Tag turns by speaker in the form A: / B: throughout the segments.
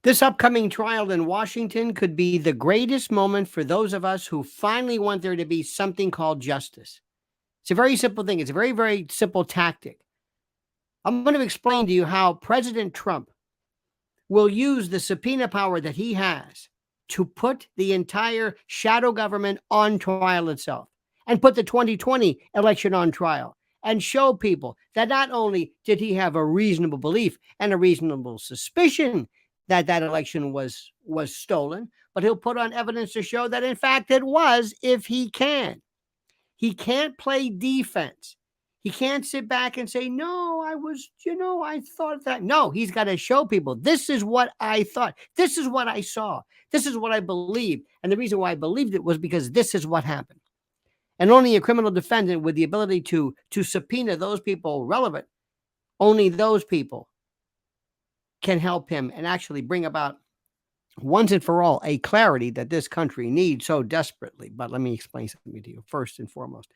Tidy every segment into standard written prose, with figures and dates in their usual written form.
A: This upcoming trial in Washington could be the greatest moment for those of us who finally want there to be something called justice. It's a very simple thing. It's a very, very simple tactic. I'm going to explain to you how President Trump will use the subpoena power that he has to put the entire shadow government on trial itself and put the 2020 election on trial and show people that not only did he have a reasonable belief and a reasonable suspicion that that election was stolen, but he'll put on evidence to show that in fact it was, if he can. He can't play defense. He can't sit back and say, no, I thought that. No, he's got to show people, this is what I thought. This is what I saw. This is what I believed. And the reason why I believed it was because this is what happened. And only a criminal defendant with the ability to subpoena those people relevant, only those people can help him and actually bring about once and for all a clarity that this country needs so desperately. But let me explain something to you first and foremost.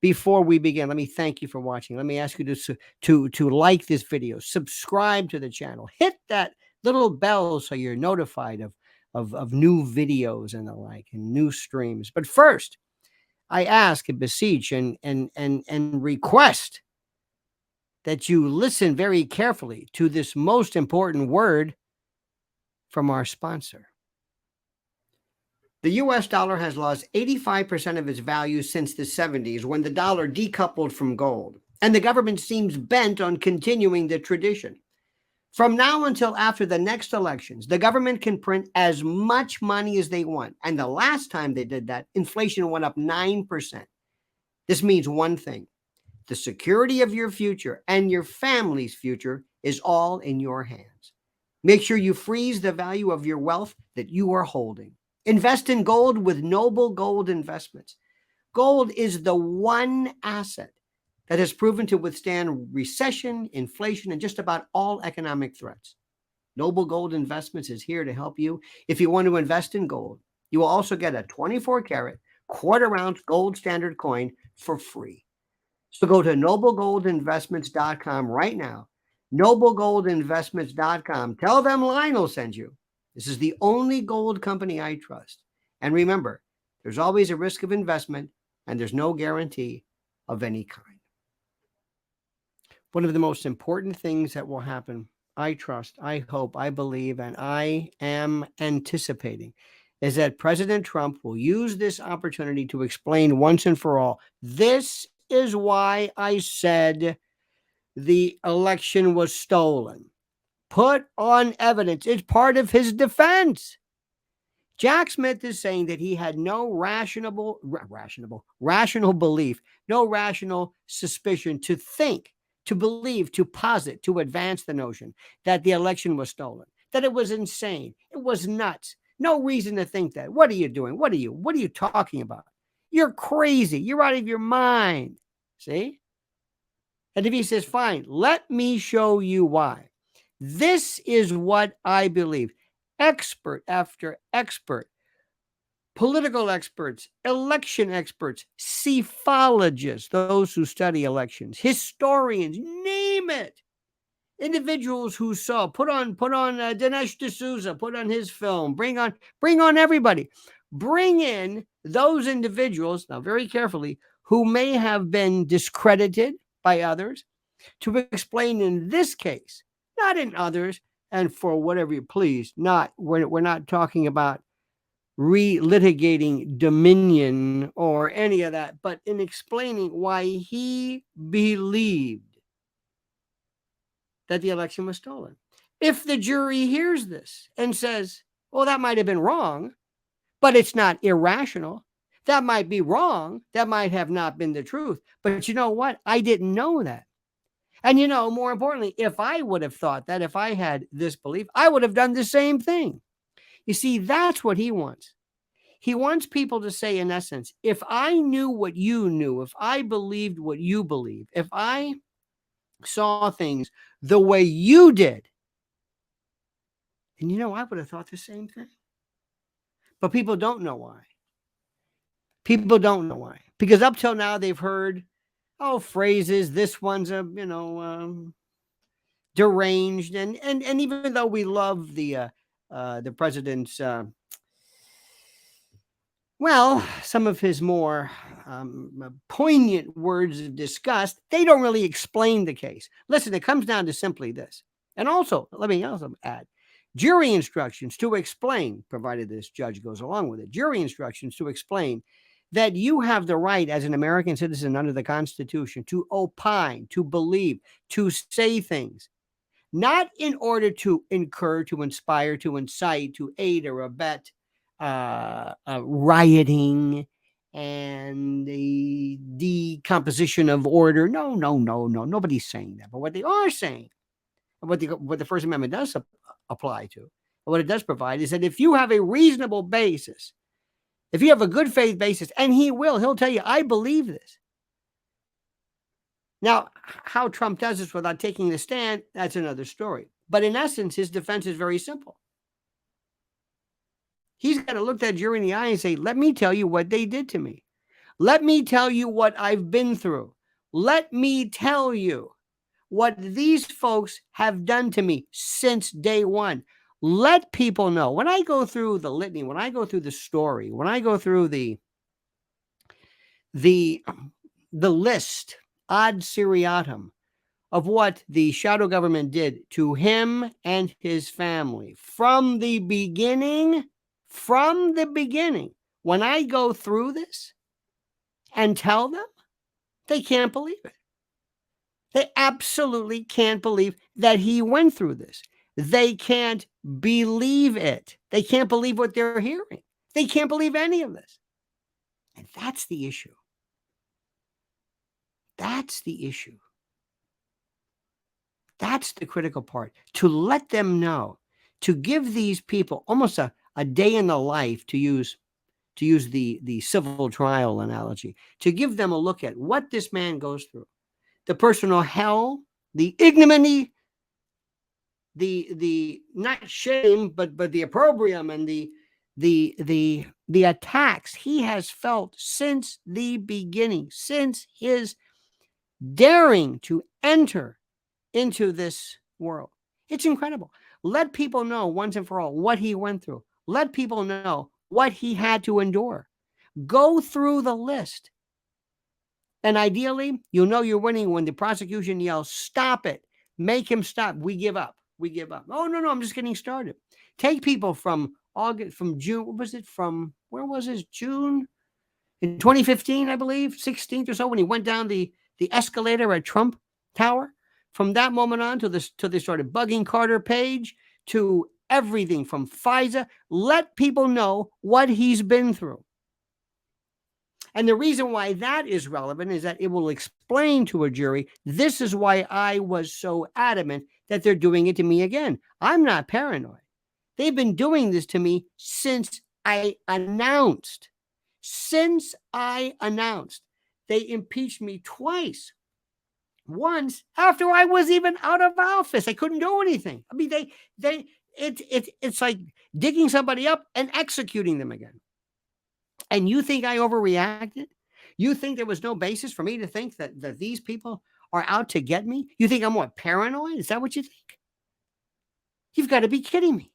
A: Before we begin, let me thank you for watching. Let me ask you to like this video, subscribe to the channel, hit that little bell so you're notified of new videos and the like, and new streams. But first, I ask and beseech and request that you listen very carefully to this most important word from our sponsor. The U.S. dollar has lost 85% of its value since the 70s, when the dollar decoupled from gold, and the government seems bent on continuing the tradition. From now until after the next elections, the government can print as much money as they want, and the last time they did that, inflation went up 9%. This means one thing: the security of your future and your family's future is all in your hands. Make sure you freeze the value of your wealth that you are holding. Invest in gold with Noble Gold Investments. Gold is the one asset that has proven to withstand recession, inflation, and just about all economic threats. Noble Gold Investments is here to help you. If you want to invest in gold, you will also get a 24-karat, quarter-ounce gold standard coin for free. So go to noblegoldinvestments.com right now. noblegoldinvestments.com. Tell them Lionel sent you. This is the only gold company I trust. And remember, there's always a risk of investment, and there's no guarantee of any kind. One of the most important things that will happen, I trust, I hope, I believe, and I am anticipating, is that President Trump will use this opportunity to explain once and for all, this is why I said the election was stolen. Put on evidence. It's part of his defense. Jack Smith is saying that he had no rational belief, no rational suspicion to think, to believe, to posit, to advance the notion that the election was stolen, that it was insane. It was nuts. No reason to think that. What are you doing? What are you talking about? You're crazy. You're out of your mind. See? And if he says, fine, let me show you why. This is what I believe. Expert after expert, political experts, election experts, psephologists, those who study elections, historians, name it. Individuals who saw, put on Dinesh D'Souza, put on his film, bring on everybody. Bring in those individuals, now very carefully, who may have been discredited by others, to explain in this case, not in others, and for whatever you please, we're not talking about relitigating dominion or any of that, but in explaining why he believed that the election was stolen. If the jury hears this and says, well, that might have been wrong, but it's not irrational. That might be wrong. That might have not been the truth. But you know what? I didn't know that. And more importantly, if I would have thought that, if I had this belief, I would have done the same thing. You see, that's what he wants. He wants people to say, in essence, if I knew what you knew, if I believed what you believed, if I saw things the way you did, and I would have thought the same thing. But people don't know why. People don't know why. Because up till now, they've heard, phrases, this one's deranged. And even though we love the the president's, well, some of his more poignant words of disgust, they don't really explain the case. Listen, it comes down to simply this. And also, let me also add, jury instructions to explain, provided this judge goes along with it, jury instructions to explain that you have the right as an American citizen under the Constitution to opine, to believe, to say things, not in order to incur, to inspire, to incite, to aid or abet rioting and the decomposition of order. No. Nobody's saying that. But what they are saying, what the First Amendment does apply to, what it does provide is that if you have a reasonable basis, if you have a good faith basis, and he'll tell you, I believe this. Now, how Trump does this without taking the stand, that's another story. But in essence, his defense is very simple. He's got to look that jury in the eye and say, let me tell you what they did to me. Let me tell you what I've been through. Let me tell you what these folks have done to me since day one. Let people know. When I go through the litany, when I go through the story, when I go through the list, ad seriatim, of what the shadow government did to him and his family from the beginning, when I go through this and tell them, they can't believe it. They absolutely can't believe that he went through this. They can't believe it. They can't believe what they're hearing. They can't believe any of this. And that's the issue. That's the issue. That's the critical part. To let them know, to give these people almost a day in the life, to use the civil trial analogy, to give them a look at what this man goes through, the personal hell, the ignominy, the not shame, but the opprobrium and the attacks he has felt since the beginning, since his daring to enter into this world. It's incredible. Let people know once and for all what he went through. Let people know what he had to endure. Go through the list. And ideally, you'll know you're winning when the prosecution yells, stop it. Make him stop. We give up. We give up. Oh, no, I'm just getting started. Take people from June. What was it? Where was this? June in 2015, I believe, 16th or so, when he went down the escalator at Trump Tower. From that moment on till they started bugging Carter Page, to everything from FISA. Let people know what he's been through. And the reason why that is relevant is that it will explain to a jury, this is why I was so adamant that they're doing it to me again. I'm not paranoid. They've been doing this to me since I announced. They impeached me twice. Once after I was even out of office. I couldn't do anything. I mean, it's like digging somebody up and executing them again. And you think I overreacted? You think there was no basis for me to think that these people are out to get me? You think I'm what, paranoid? Is that what you think? You've got to be kidding me.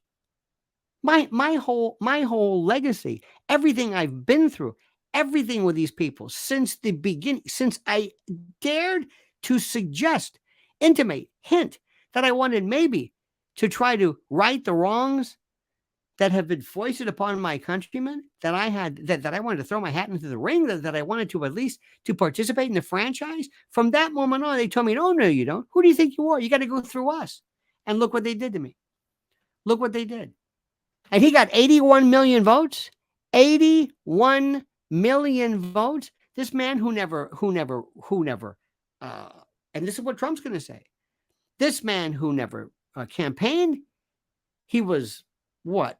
A: My whole legacy, everything I've been through, everything with these people since the beginning, since I dared to suggest, intimate, hint that I wanted maybe to try to right the wrongs that have been foisted upon my countrymen, that I wanted to throw my hat into the ring, that I wanted to at least to participate in the franchise. From that moment on, they told me, no, you don't. Who do you think you are? You got to go through us. And look what they did to me. Look what they did. And he got 81 million votes. 81 million votes. This man who never, and this is what Trump's going to say. This man who never campaigned, he was what?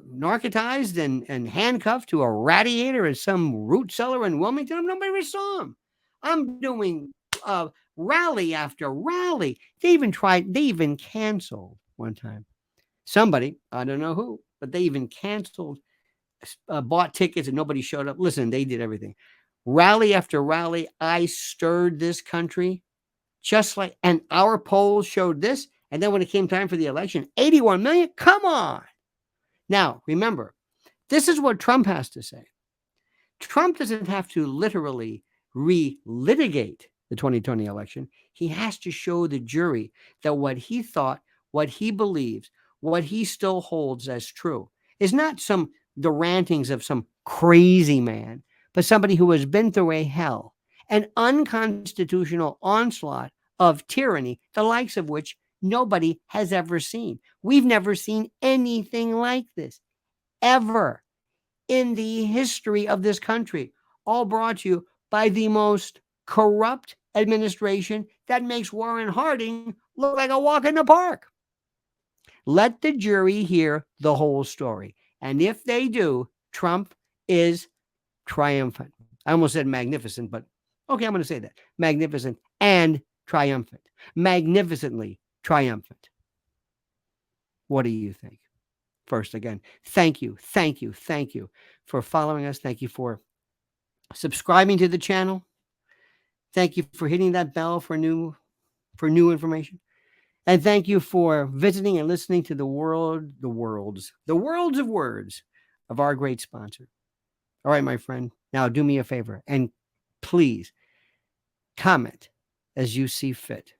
A: Narcotized and handcuffed to a radiator in some root cellar in Wilmington. Nobody ever saw him. I'm doing rally after rally. They even canceled one time. Somebody, I don't know who, but they even canceled, bought tickets and nobody showed up. Listen, they did everything. Rally after rally, I stirred this country and our polls showed this, And then when it came time for the election, 81 million? Come on. Now, remember, this is what Trump has to say. Trump doesn't have to literally re-litigate the 2020 election. He has to show the jury that what he thought, what he believes, what he still holds as true is not the rantings of some crazy man, but somebody who has been through a hell, an unconstitutional onslaught of tyranny, the likes of which nobody has ever seen. We've never seen anything like this, ever, in the history of this country, all brought to you by the most corrupt administration that makes Warren Harding look like a walk in the park. Let the jury hear the whole story. And if they do, Trump is triumphant. I almost said magnificent, but okay, I'm going to say that. Magnificent and triumphant. Magnificently triumphant. What do you think? First, again, thank you for following us. Thank you for subscribing to the channel. Thank you for hitting that bell for new information. And thank you for visiting and listening to the worlds of words of our great sponsor. All right, my friend, now do me a favor and please comment as you see fit.